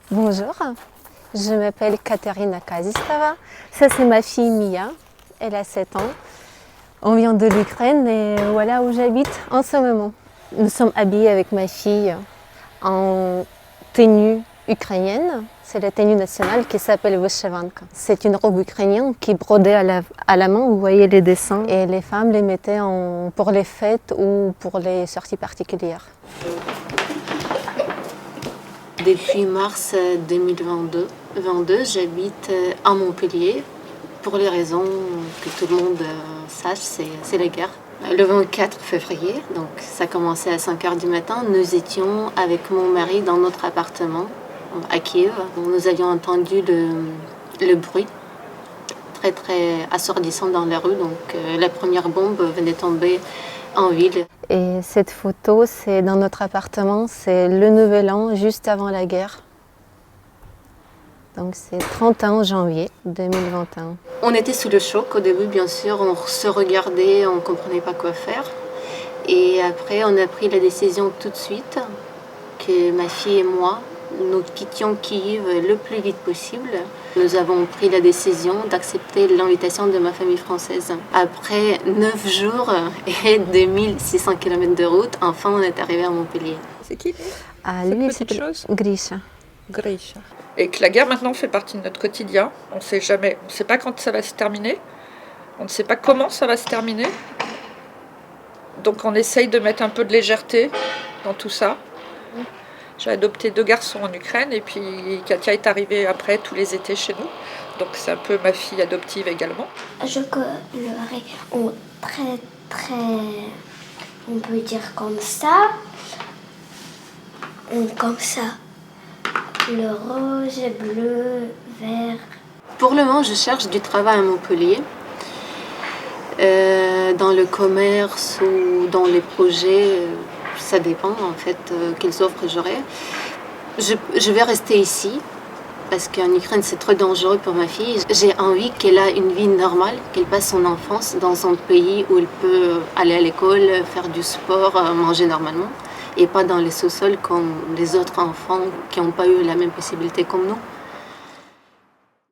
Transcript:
Bonjour, je m'appelle Katerina Kazistova. Ça, c'est ma fille Mia. Elle a 7 ans. On vient de l'Ukraine et voilà où j'habite en ce moment. Nous sommes habillés avec ma fille en tenue ukrainienne. C'est la tenue nationale qui s'appelle Vyshyvanka. C'est une robe ukrainienne qui est brodée à la main. Vous voyez les dessins. Et les femmes les mettaient pour les fêtes ou pour les sorties particulières. Depuis mars 2022, j'habite à Montpellier. Pour les raisons que tout le monde sache, c'est la guerre. Le 24 février, donc ça commençait à 5 h du matin, nous étions avec mon mari dans notre appartement à Kiev. Nous avions entendu le bruit très très assourdissant dans la rue, donc la première bombe venait tomber en ville. Et cette photo, c'est dans notre appartement, c'est le Nouvel An, juste avant la guerre. Donc c'est 31 janvier 2021. On était sous le choc au début, bien sûr, on se regardait, on ne comprenait pas quoi faire. Et après, on a pris la décision tout de suite que ma fille et moi, nous quittions Kiev le plus vite possible. Nous avons pris la décision d'accepter l'invitation de ma famille française. Après 9 jours et 2600 km de route, enfin on est arrivé à Montpellier. C'est qui Lui, c'est Grisha. Grisha. Et que la guerre maintenant fait partie de notre quotidien. On ne sait pas quand ça va se terminer. On ne sait pas comment ça va se terminer. Donc on essaye de mettre un peu de légèreté dans tout ça. J'ai adopté 2 garçons en Ukraine et puis Katia est arrivée après tous les étés chez nous. Donc c'est un peu ma fille adoptive également. Je colorais on peut dire comme ça. Comme ça. Le rose, bleu, vert. Pour le moment, je cherche du travail à Montpellier. Dans le commerce ou dans les projets, ça dépend en fait quelles offres j'aurai. Je vais rester ici parce qu'en Ukraine c'est trop dangereux pour ma fille. J'ai envie qu'elle ait une vie normale, qu'elle passe son enfance dans un pays où elle peut aller à l'école, faire du sport, manger normalement et pas dans les sous-sols comme les autres enfants qui n'ont pas eu la même possibilité comme nous.